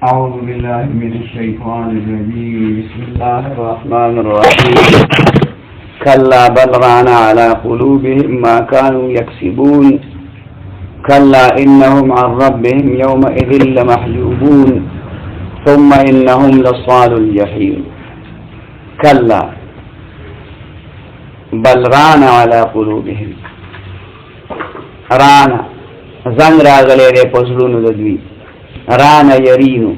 أعوذ بالله من الشيطان الرجيم بسم الله الرحمن الرحيم كلا بل ران على قلوبهم ما كانوا يكسبون كلا إنهم عن ربهم يومئذ لمحجوبون ثم إنهم لصال الجحيم كلا بل ران على قلوبهم رانا زنگ راغلے دے پسلونو ددوی رانا یرینو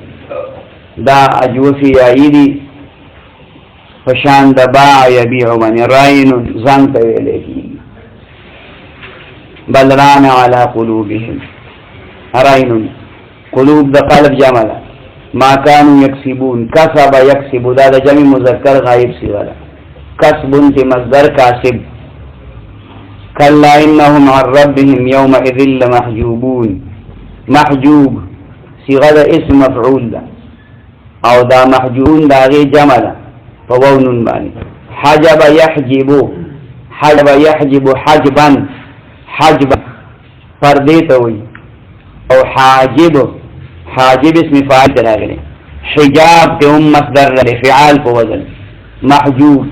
دا اجوفی آئیدی فشان دا باع یبیعو منی رائنو زنگ تویلے کی بل رانا علا قلوبهم رائنو قلوب دا قلب جملا ما کانو یکسبون کسب یکسبو دا جمع مذکر غائب سی والا کسبون تی مصدر کاسب کلا انہم عن ربهم یومئذ لمحجوبون محجوب صيغه اسم مفعول ده او دا محجوبون دا غي جمع ده فوون باني حجب يحجب حجب يحجب حجبا حجبا فرديته وي او حاجب حاجب اسم فاعل تراغلي حجاب تهم مصدر لفعال فوزن محجوب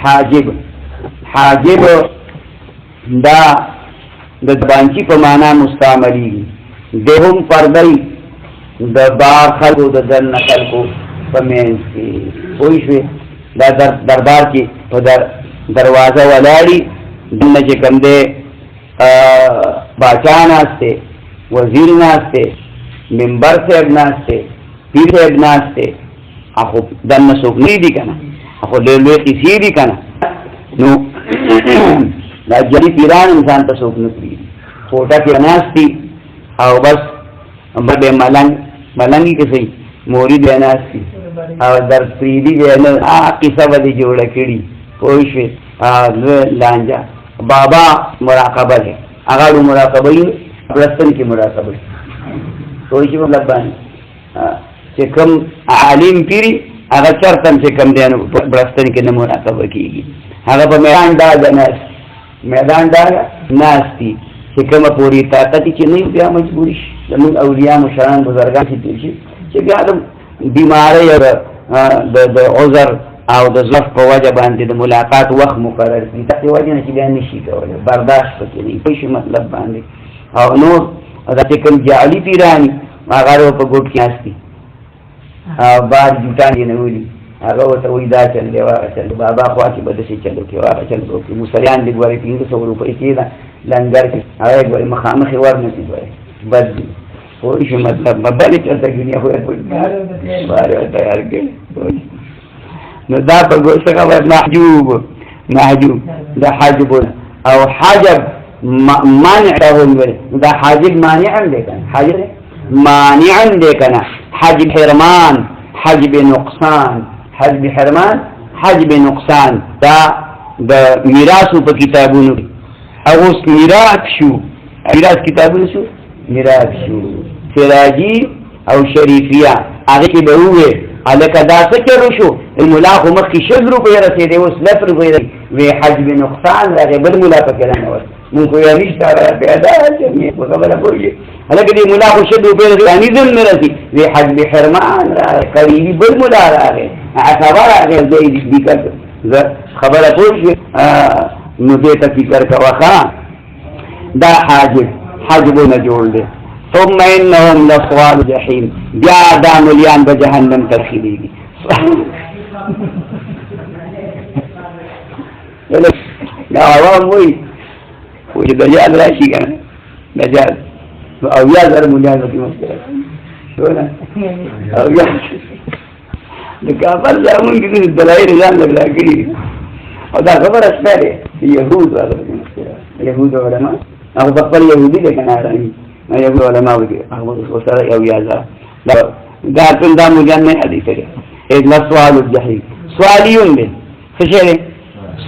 حاجب حاجب دا دبانچی په معنا مستعملی دهم پردی د بار خلقو د دن خلقو په مینس کې وای شو دا دربار کې په دروازه ولاړی دنه چې کوم دی باچا ناسته وزیر ناسته منبر صاحب ناسته پیر صاحب ناسته اخو دنه څوک نه دي کنه اخو له لوی کسی دي کنه نو دا جری پیران انسان ته څوک نه پری فوټه کې ناستی او بس بده ملنګي کې سي موري دی ناستی او در پریدي دی نه قصه به جوړه کړي پوښې لانجا بابا مراقبه ده هغه مراقبه پرستن کې مراقبه پوښې مطلب باندې چې کوم عالم پیری هغه چرته چې کوم دی نو پرستن کې نه مراقبه کیږي هغه په میدان دا نه میدان دا ناستی چې کومه پوری طاقت چې نه بیا مجبوری شي زموږ اولیاء مشران بزرګان چې دي چې بیا د بیماری د عذر او د ضعف په وجه باندې د ملاقات وخت مقرر دي ته وجه نه چې بیا نشي کولای برداشت کوي په شي مطلب باندې او نو دا چې کوم جعلی پیرانی هغه په ګوت کې استی او بعد جوټان نه ولي هغه ته وې دا چل دی واه چل بابا خو چې بده شي چلو کې واه چل کو مسلیان دې ګوري 300 روپۍ کې دا لنګر کې هغه ګوري مخامخ ورنسي ګوري بد وې شو مطلب مبالي چلته کې نه وې باره تیار کې نو دا په ګوښه کا محجوب محجوب دا حاجب او حاجب مانع له دا حاجب مانع دی کنه حاجب مانع دی کنه حاجب حرمان حجب نقصان حجب حرمان حجب نقصان دا د میراث په کتابونو او میراث شو میراث کتابونو شو میراث شو سراجی او شریفیه هغه کې به وې الکه دا څه چلو شو مولا خو مخکې 100 روپۍ رسېدې اوس 100 روپۍ وې حجب نقصان هغه بل مولا پکې نه و مونږ یې نشته پیدا چې په خبره پوهیږي هلکه دې مولا خو 100 روپۍ غانې ځم نه رسي وې حجب حرمان قریبي بل مولا راغی خبر راغی دې دې خبره پوهیږي نو دې ته فکر کوه دا حاجب نه جوړ دې ثم انهم لصوال جحيم بیا دا مليان به جهنم ترخيليږي دا عوام وي چې دجال راشي کنه دجال او یا زر مليان به مشکل شونه او یا د کافر زمون کې د دلایل ځان لګلا کړی او دا خبره سپاره يهود راغلي يهود علماء او خپل يهودي دي کنه راځي يهود علماء دي هغه وسره یو یازا دا ټول دا مجنن حدیث دی اذ سوال الجحیم سوالیون دي څه شي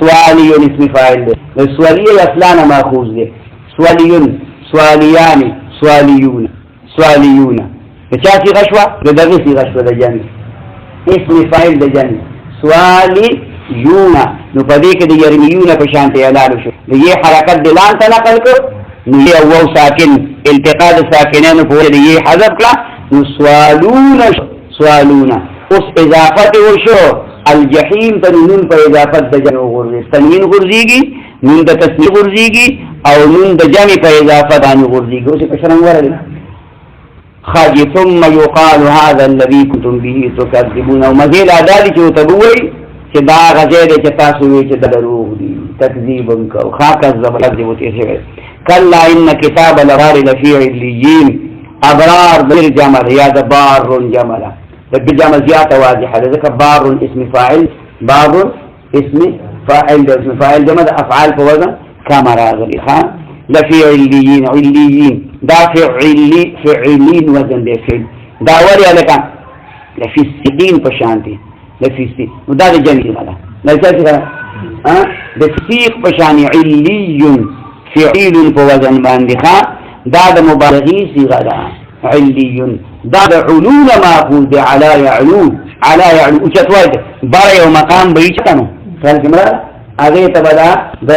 سوالیون اسم فاعل دی سوالیه اصلانه ماخوذ دی سوالیون سوالیان سوالیون چا کی غشوا دغه کی غشوا د جن اسم فاعل د جن سوالیون نو پدې کې د یرمیون په شان ته اعلان شو دې حرکت دلان ته نقل کو نو یو ساکن التقاء الساکنین په دې حذف کړه سوالون اس اضافت وشو الجحیم تا نون پا اضافت دا جمع غرزی تنوین غرزی گی نون دا تسنی غرزی گی او نون دا جمع پا اضافت آنی غرزی گی اسی پشرنگ ورد خاجی ثم یقال هذا الذي كنتم به تكذبون او مزیل آدادی چو تبوئی چه دا غزیر چه تاسوی چه دروغ دی تکذیبن کو خاک الزب لذیب تیسے کلا ان کتاب الابرار لفی علیین ابرار دیر جمل یا دا بار جمل لكن جمع زيادة واضحة لذلك بار اسم فاعل بار اسم فاعل جمع أفعال فوزن كما راغلي خان لفي عليين دا فعلين وزن دي فعل دا وريا لك لفي السقين فشانتي لفي السقين ودا دا جميل مالا لذلك كده بسيق فشاني علي فعيل فوزن باندي خان دا دا مبالغي صيغة علي دا علون ماخوذ دي على يعلو اوچتوائی دي بارا یو مقام بایچ کنو خیال کمرا آگه تبدا دا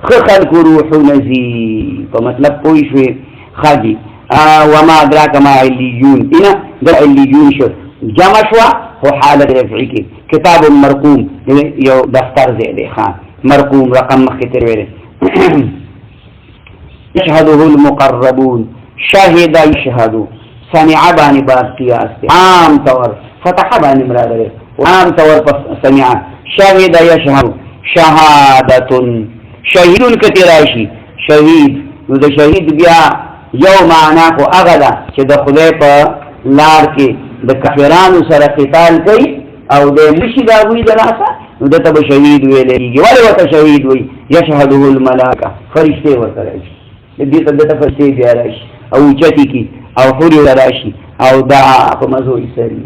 خلق روح نزی تو مطلب کوئی شوی خاجی وما ادراک ما علیون اینا دا علیون شو جمع شوا هو حالت رفعی کی کتاب مرقوم یو دفتر زیده خان مرقوم رقم مخیطر ویده يشهده المقربون شاهد يشهدو سمع بانی باز قیاس تے عام طور فتح بانی مراد رہے عام طور پر سمع شاهد يشهد شهادتن شهید کتراشی شهید نو دا شهید بیا یو معنا کو اغدا چې د خدای په لار کې د کافرانو سره قتال کوي او د مشي دا وی دراسه نو دته به شهید ویلېږي ولی وته شهید وی يشهده الملائکه فرشته ورته راشي دې ته دته فرشته بیا راشي او چتی کی او حوری راشي او دا په مزو یې سری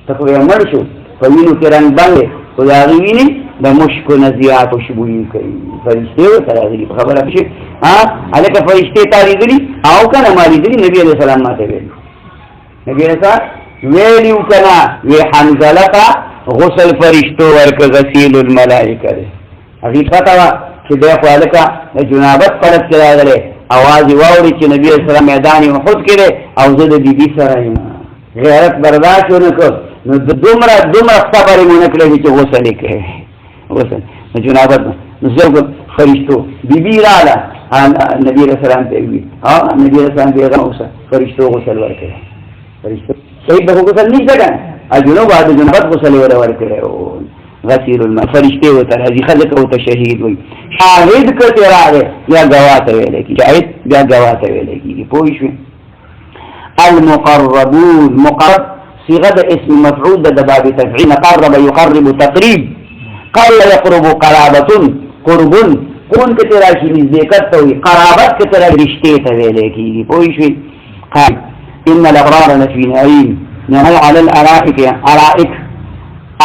تکو یې مړ شو په وینو کې رنگ باندې خو دا ویني د مشکو نزیات او شبوی کوي فرشته ورته راغلي خبره شي الکه فرشته تاریخي او کنه مالي دي نبی عليه السلام ماته ویل نبی رسول ویلیو کنا وی حنزله کا غسل فرشتو ورک غسیل الملائکه ده حقیقت وا چې د خالقا جنابت پرد کړه غره आवाज واوري چې نبی اسلام میدان احد کړي او زه د بیبي سره یم غیرت برداشت ونکړ نو دومره خبرې مونږ کړې چې غسل کوي غسل جنابت نو فرشتو بیبي رااله نبی اسلام ته وی نبی اسلام بیغه اوسه فرشتو غسل ورکړي فرشتو صحیح به غسل نشته کنه اجنو بعد جنابت غسل ورکړي غسیل الماء فرشتے ہوتا ہے خلق ہوتا شہید ہوئی شاہد کرتے رہے یا گواہ ویلے کی شاہد یا گواہ ویلے کی پوچھ المقربون مقرب صيغه اسم مفعول ده باب تفعيل قرب يقرب تقريب قرب يقرب قرابه قرب کون کتے راشی نزدېکت ته وي قرابت کتے رشتے ته ویلے کی پوچھ قال ان الابرار لفي نعيم نعم على الارائك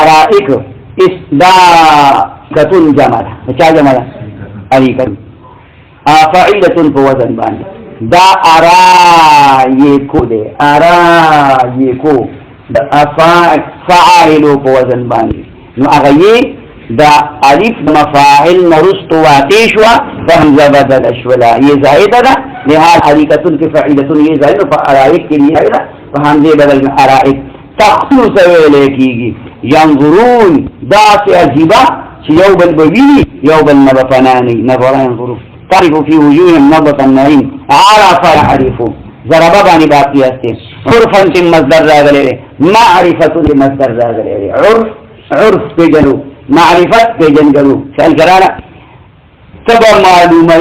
ارائك اس دا کتون جمع چا جمع علی کتون فعیلتون پو وزن باندې دا ارا یکو دے ارا یکو دا فعائلو پو وزن باندې نو اغیی دا علیف مفاعل نرست واتیشوا فهمزه بدل اشولا یہ زائدہ دا لہذا علی کتون کی فعیلتون یہ زائدہ فارائک کے لیے زائدہ فهمزه بدل ارائک تخصو سویلے کیگی ينظرون داس عجيبة يوم البويني يوم النبطناني نظرا ينظرون تعرف في وجوههم نظرة النعيم عرف يعرفون ضربا باني باقي استين عرفا مصدر راغلي معرفة مصدر راغلي عرف بجنو معرفة بجنجلو سأل كرانا تبا معلومة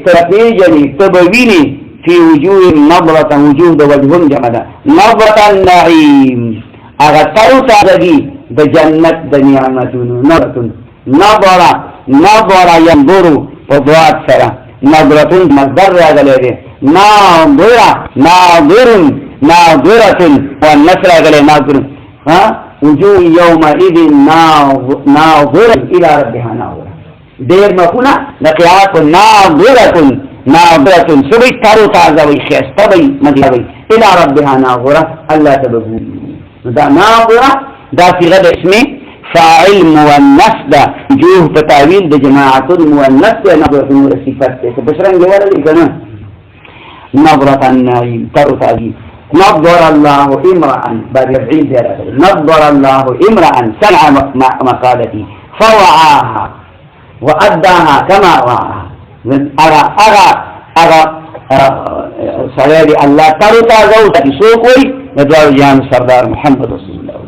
تبيجني تبويني في وجوههم نظرة وجوه وجههم جمدا نظرة النعيم اغتاو تاغي بجنت بنعمتون نظر ينظر وضوات سرا نظرة مصدر راغلي ناظرة والنصر راغلي ناظر وجوه يومئذ ناظرة الى ربها ناظرة دير مكونا لقيامات ناظرة سبي تارو تعزوي خيستبي مدينة الى ربها ناظرة الا تبغوا دا ناظرة دا صيغه اسمه فاعل مؤنث دا وجوه تتاويل دا جماعه المؤنث نظره صفات بشرن جوار الكلام نظره النعيم ترتاجي نظر الله امرأ بعد 70 درجة نظر الله امرأ سمع مقالتي فوعاها وأداها كما وعاها أرى سرير الله ترتا زوجتي سوقي ندوار جان سردار محمد رسول الله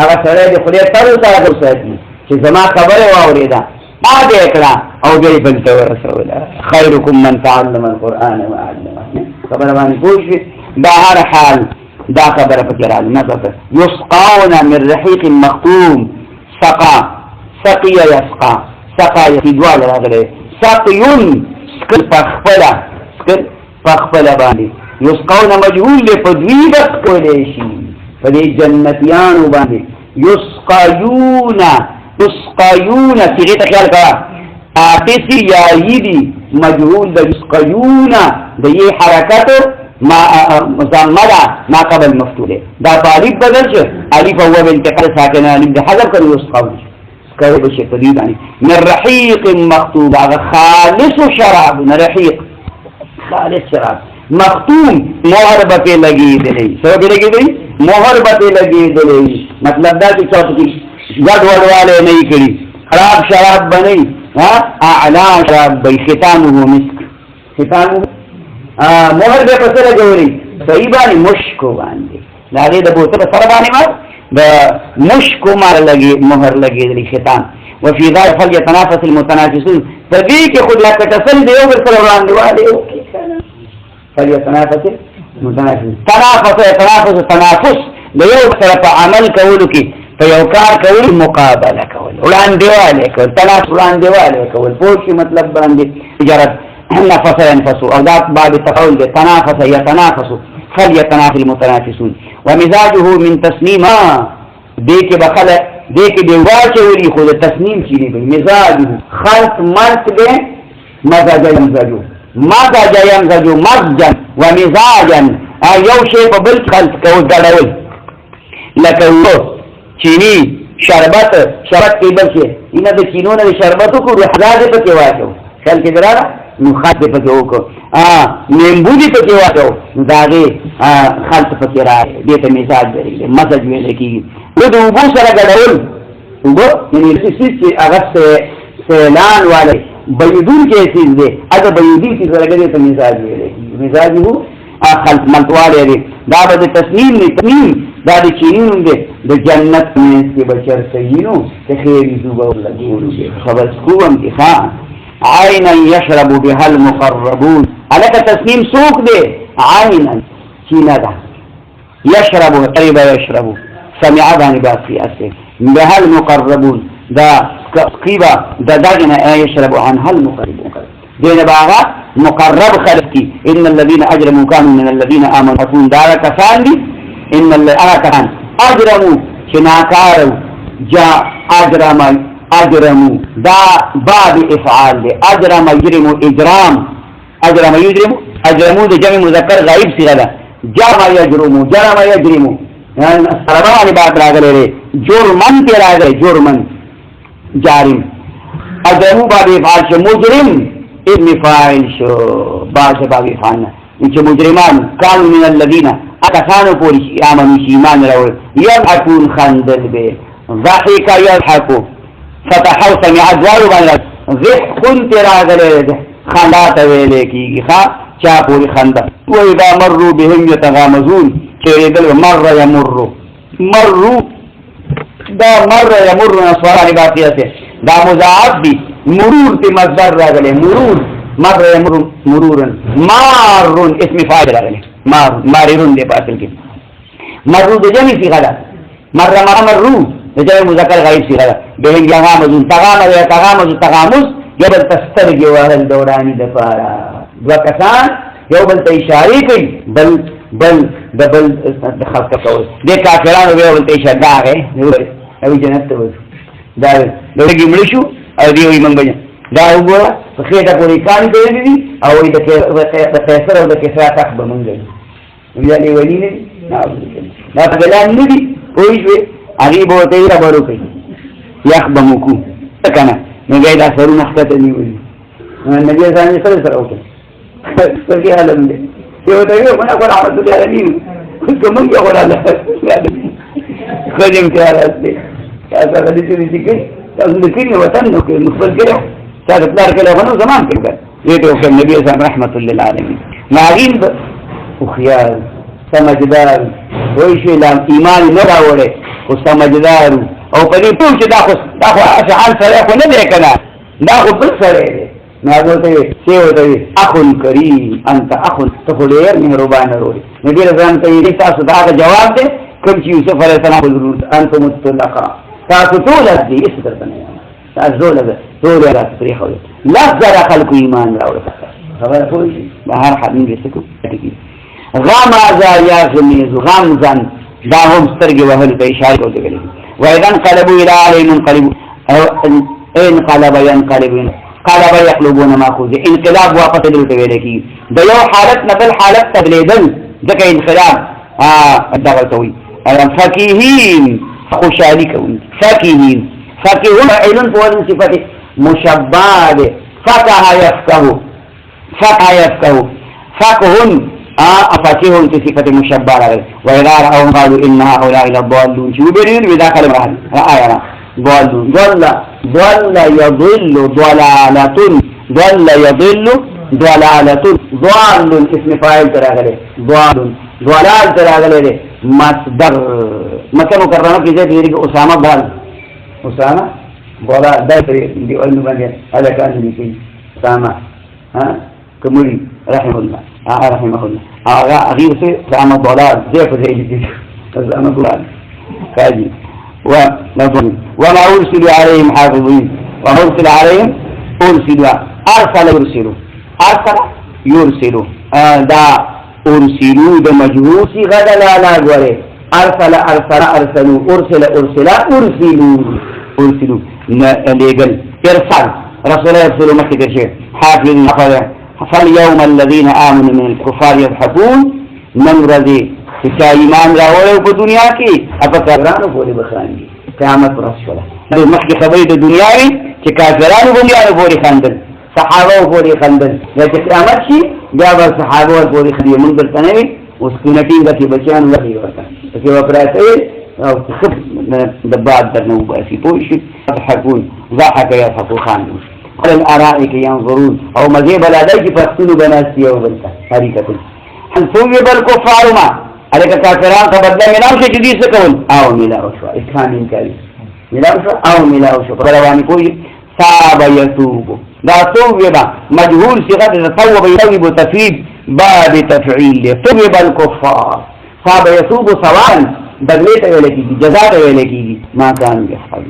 أرى سرير خلية ترتا زوجتي چې زما خبره واورېده ما دې کړه او دې بل ته ورسوله خيركم من تعلم القرآن وعلمه خبره باندې پوه شئ دا هر حال دا خبره پکې راځي نه څه يسقون من رحيق مختوم سقي يسقى سقا يدوال راغله سقيون سکل پخپلا باندې يسقون مجهول له پدویدت کولې شي په دې جنتیانو باندې يسقيون صيغه خیال کړه آتسی یایدی مجهول د يسقيون د یې حرکت ما مزمله ما قبل مفتوله دا طالب بدل شو الف هو بانتقال ساكن الف ده حذف كان يسقون كوي بشي تقريبا من رحيق مختوم خالص شراب من رحيق خالص شراب مختوم مہر بتے لگی دلی سب لگی دلی مہر بتے لگی دلی مطلب دا کہ چوک کی گڑ وڑ والے نہیں کری خراب شراب بنی ہاں اعلی شراب بی ختامه مسک ختامه مہر بے پسر گوری صحیبانی مشکو باندے لگے دا بوتر سر بانے مار دا مشکو مار لگی مہر لگی دلی ختام وفي ذلك فليتنافس المتنافسون تبيك خد لك تسل ديو بالسلام والے فليتنافس المتنافسون تنافس ديو سره عمل کولو کی فیوکار کول مقابله کول ولان دیواله کول تنافس ولان دیواله کول پوښي مطلب باندې تجارت نفس ينفس او ذات بعد تقول تنافس يتنافس فليتنافس المتنافسون ومزاجه من تسنيم دیکھ بخل دیکھ دیوار چوری خود تسنیم چیری بھئی مزاجه خلط مرد بے مزاج يمزجو مزجا ومزاجا یو شی په بل خلط کو ګډول لکه و چینی شربت کې بل شي اینه د چینو نه شربت کو حزاده پکې واچو خل کې دراره نو خاطه پکې وکړه نیمبو دې پکې واچو داغه خلط پکې راځي دې ته مزاج لري مزج ویل کېږي و د وبو سره ګډول وبو یعنی چې هغه سیلان والے بیدون کے چیز دے اگر بیدی کی سرگرے تو مزاج ویلے مزاج ہو خلط ملتوالے دے دا با دے تسنیم دا دے چینین دے دے جنت میں اس کے بچر سینو کہ خیری زوبا لگولو دے خبر سکوم کی خان عینا یشرب بها المقربون علیکہ تسنیم سوک دے عینا چینا دا یشرب قریبا یشرب سمعبانی باسی اسے بها المقربون دا قیبا دا داغنا يشرب عنها المقربون دین باغا مقرب خلقی ان الذين اجرموا كانوا من الذين امنوا فكون دارا کسان دی ان الذين اجرموا شناکارو جا اجرموا دا باب افعال دی اجرم يجرموا اجرموا دا جمع مذکر غائب صيغه ده جرم يجرموا يعني سربانی بات راغلے رے جرمن تے راغلے جرمن جارم اجرمو بابی فعال شو مجرم ابن فاعل شو باشا بابی فعالنا انچو مجرمان کانو من الذین اکسانو پوری آمنو شیمان رول یضحکون خندل بے ضحکا یضحکو فتحو سمعا دوارو بان رد ضحکون تیرا گلے خندات ویلے کی خوا چا پوری خندل وَإِذَا مَرُّوا بِهِمْ يَتَغَامَزُونَ چیرے دل مر یمرو دا مر یمر نصوارانی باقی ہے دا مضاعف بھی مرور تی مصدر راگلے مرور مر یمر مرورن مارون اسم فاعل راگلے ماررون دے پاسل کی مرو دے جمعی سی خدا مر مرو دے جمعی مذکر غائب سی خدا بہن یغامزون تغامز یبل تسترگی وحل دورانی دفارا دو کسان یو بل تا اشاری کئی بل خلق کول دے کافرانو بے بل تا اشار دا آگئے اوی جنت تو دا لگی ملشو او دیوی منگ بجن دا او گورا خیطا پوری کانی کرنی دی اوی دا خیسر او دا کسرا تخ بمنگ بجن اوی علی ولی ندی دا فگلان ندی پویش بے عغیب ہوتا ہی ربارو کئی یخ بموکو تکنا نگئی دا سرو نختت نیولی نبی سانی سر اوکے سرکی حالم دے یہ ہوتا ہے منا کو رحمت اللہ علیہ کوم یو وراله خدیم ته راځي تاسو غلي چې کې تاسو د کینې وطن نو کې مخبر کړو تاسو پلار کې له غنو زمان کې دې ته او نبی اسلام رحمت للعالمین ناغین او خیال سمجدار وای شي لا ایمان نه راوړي او سمجدار او په دې ټول چې دا خو اشعار سره خو نه دی کنه دا خو بل سره دی نو ته څه وته اخو کریم انت اخو ته ډېر مهربان وروړي نبی رضوان ته یې تاسو دا جواب دی کوم چې یوسف علیه السلام حضور انت مستلقا تاسو ټول دې څه درته نه تاسو ټول راځي خو لفظ خلق ایمان راوړي خبره کوي بهر حدین رسکو غمزا یا غمیز غمزن دا هم سترګې وهل په اشاره کوي واذا انقلبوا الى عليهم انقلبوا انقلب ينقلب قلب يقلبون ما خذ انقلاب واپس دلته ویل کی د یو حالت نه بل حالت تبلیدل ځکه انقلاب دغه توي فقيهين خوشالي کوي فقيهين فقيهون علم په وزن صفته مشبع ده فقه يفقه فقهون فقيهون صفته مشبع ده واذا راوا قالوا ان هؤلاء لضالون شو بيرين بداخل الرحل آية ضالون ضل يضل ضلالة ضال اسم فاعل تراغله ضلال تراغله مصدر مکه مکرمه کې دې لري اسامه ضلال دا دی انه باندې هذا كان دي اسامه كمري رحمه الله غير اسامه ضلال زي دي اسامه ضلال كاجي وما أرسل عليهم حافظين وما أرسل عليهم أرسل يرسلوا دا أرسلوا دا مجهول صيغة لا غوري أرسلوا ليقل إرسال رسول يرسل مكة شيء حافظ فاليوم الذين آمنوا من الكفار يضحكون من رضي چې ایمان راوړو په دنیا کې اپا کافرانو پورې بخاندي قیامت رسوله د مخکې خبرې د دنیا وي چې کافرانو باندې پورې خاندل صحابه پورې خاندل چې قیامت شي بیا به صحابه پورې خاندي موږ درته نه وي اوس کینټینګ کې بچیان لږی ورته چې وپراته او خف د بعد د نو باسي پوه شي يضحكون ضحك يضحك خاندون على الارائك ينظرون او مذهب الادای چې پښتون بناسي او بلته حقیقت ان ثوب الكفار ما عليك كافران فبدلا ملاو شو جديد سكون او ملاو شو اسكان انكاري ملاو شو او ملاو شو فلواني كوي صاب يتوب لا توب يبا مجهول صيغه تصوب يتوب تفيد باب تفعيل توب الكفار صاب يتوب سواء بدلته ولكي جزاء ولكي ما كان يفعل